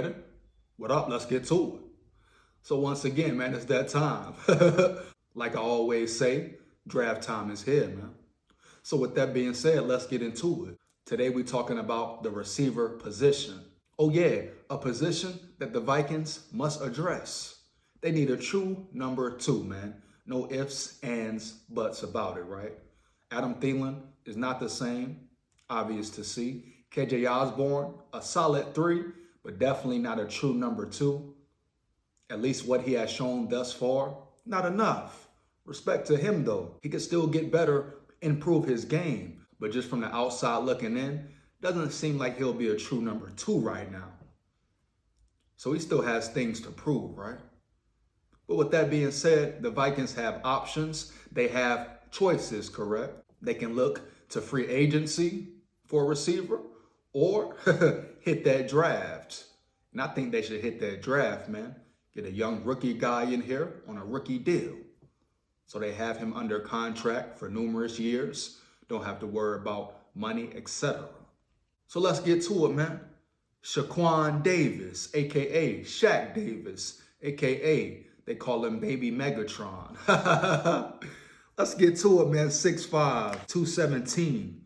ready? What up? Let's get to it. So once again, man, it's that time. Like I always say, draft time is here, man. So with that being said, let's get into it. Today we're talking about the receiver position. Oh yeah, a position that the Vikings must address. They need a true number 2, man. No ifs, ands, buts about it, right? Adam Thielen is not the same, obvious to see. KJ Osborne, a solid 3, but definitely not a true number 2. At least what he has shown thus far, not enough. Respect to him though. He could still get better, improve his game. But just from the outside looking in, doesn't seem like he'll be a true number 2 right now. So he still has things to prove, right? But with that being said, the Vikings have options. They have choices, correct? They can look to free agency for a receiver or hit that draft. And I think they should hit that draft, man. Get a young rookie guy in here on a rookie deal. So they have him under contract for numerous years. Don't have to worry about money, etc. So let's get to it, man. Shaquan Davis, a.k.a. Shaq Davis, a.k.a. they call him Baby Megatron. Let's get to it, man. 6'5", 217,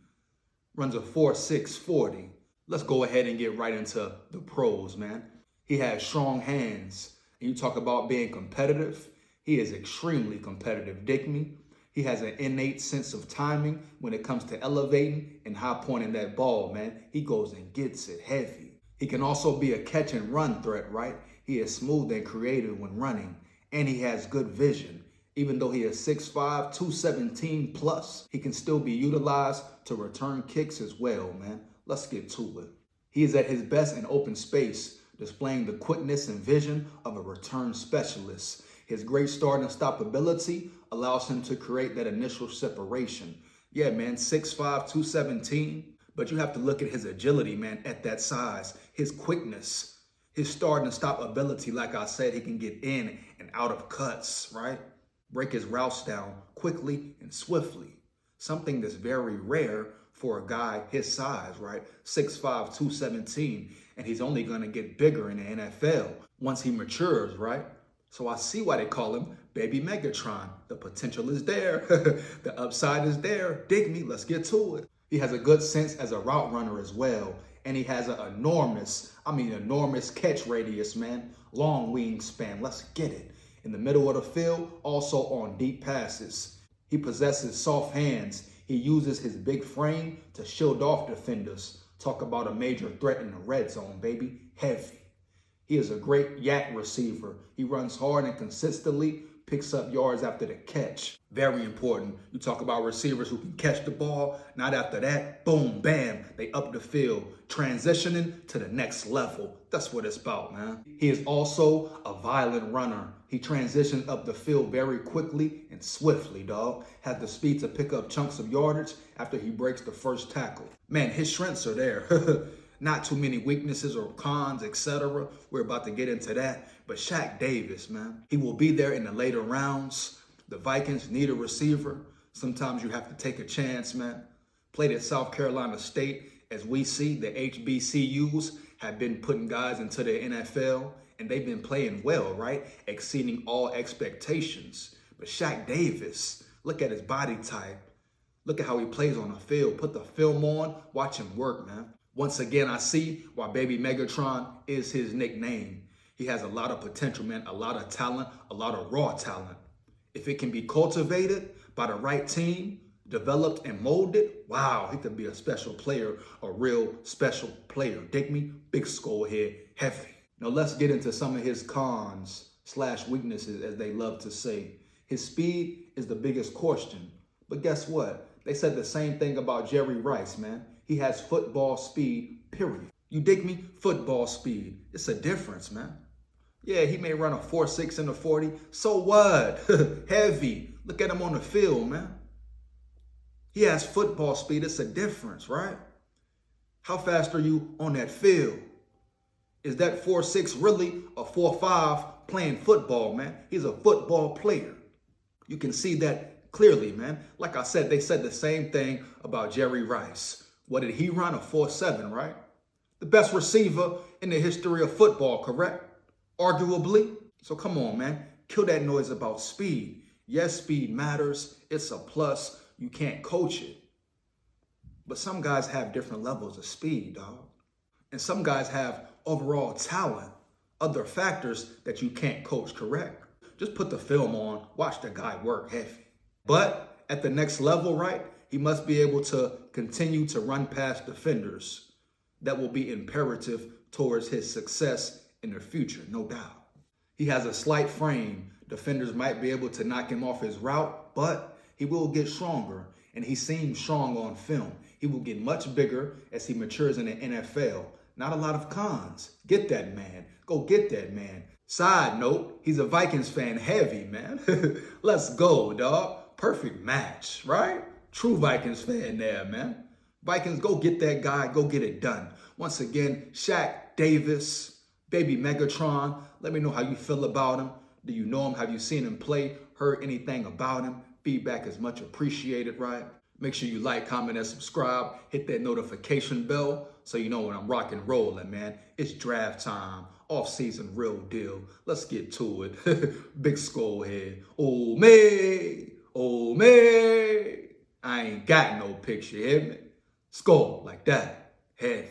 runs a 4.6 40. Let's go ahead and get right into the pros, man. He has strong hands. And you talk about being competitive. He is extremely competitive, dig me. He has an innate sense of timing when it comes to elevating and high pointing that ball, man. He goes and gets it heavy. He can also be a catch and run threat, right? He is smooth and creative when running, and he has good vision. Even though he is 6'5", 217 plus, he can still be utilized to return kicks as well, man. Let's get to it. He is at his best in open space, displaying the quickness and vision of a return specialist. His great start and stop ability allows him to create that initial separation. Yeah, man, 6'5", 217, but you have to look at his agility, man, at that size, his quickness, his start and stop ability. Like I said, he can get in and out of cuts, right? Break his routes down quickly and swiftly. Something that's very rare for a guy his size, right? 6'5", 217, and he's only going to get bigger in the NFL once he matures, right? So I see why they call him Baby Megatron. The potential is there. The upside is there. Dig me, let's get to it. He has a good sense as a route runner as well. And he has an enormous catch radius, man. Long wingspan, let's get it. In the middle of the field, also on deep passes. He possesses soft hands. He uses his big frame to shield off defenders. Talk about a major threat in the red zone, baby. Heavy. He is a great yak receiver. He runs hard and consistently picks up yards after the catch. Very important. You talk about receivers who can catch the ball. Not after that, boom, bam, they up the field, transitioning to the next level. That's what it's about, man. He is also a violent runner. He transitions up the field very quickly and swiftly, dog. Has the speed to pick up chunks of yardage after he breaks the first tackle. Man, his strengths are there. Not too many weaknesses or cons, etc. We're about to get into that. But Shaq Davis, man, he will be there in the later rounds. The Vikings need a receiver. Sometimes you have to take a chance, man. Played at South Carolina State. As we see, the HBCUs have been putting guys into the NFL, and they've been playing well, right? Exceeding all expectations. But Shaq Davis, look at his body type. Look at how he plays on the field. Put the film on, watch him work, man. Once again, I see why Baby Megatron is his nickname. He has a lot of potential, man, a lot of talent, a lot of raw talent. If it can be cultivated by the right team, developed and molded, wow, he could be a special player, a real special player. Dig me? Big skull head, heavy. Now let's get into some of his cons / weaknesses, as they love to say. His speed is the biggest question. But guess what? They said the same thing about Jerry Rice, man. He has football speed, period. You dig me? Football speed. It's a difference, man. Yeah, he may run a 4.6 in a 40. So what? Heavy. Look at him on the field, man. He has football speed. It's a difference, right? How fast are you on that field? Is that 4.6 really a 4.5 playing football, man? He's a football player. You can see that clearly, man. Like I said, they said the same thing about Jerry Rice. What did he run? A 4.7, right? The best receiver in the history of football, correct? Arguably. So come on, man. Kill that noise about speed. Yes, speed matters. It's a plus. You can't coach it. But some guys have different levels of speed, dog. And some guys have overall talent, other factors that you can't coach, correct? Just put the film on, watch the guy work heavy. But at the next level, right, he must be able to continue to run past defenders. That will be imperative towards his success in the future, no doubt. He has a slight frame. Defenders might be able to knock him off his route, but he will get stronger, and he seems strong on film. He will get much bigger as he matures in the NFL. Not a lot of cons. Get that man. Go get that man. Side note, he's a Vikings fan heavy, man. Let's go, dog. Perfect match, right? True Vikings fan there, man. Vikings, go get that guy. Go get it done. Once again, Shaq Davis, baby MEGATRON. Let me know how you feel about him. Do you know him? Have you seen him play? Heard anything about him? Feedback is much appreciated, right? Make sure you like, comment, and subscribe. Hit that notification bell so you know when I'm rocking rolling, man. It's draft time. Off-season real deal. Let's get to it. Big skull head. Oh, me. Oh, me. I ain't got no picture, hear me? Skull like that. Heavy.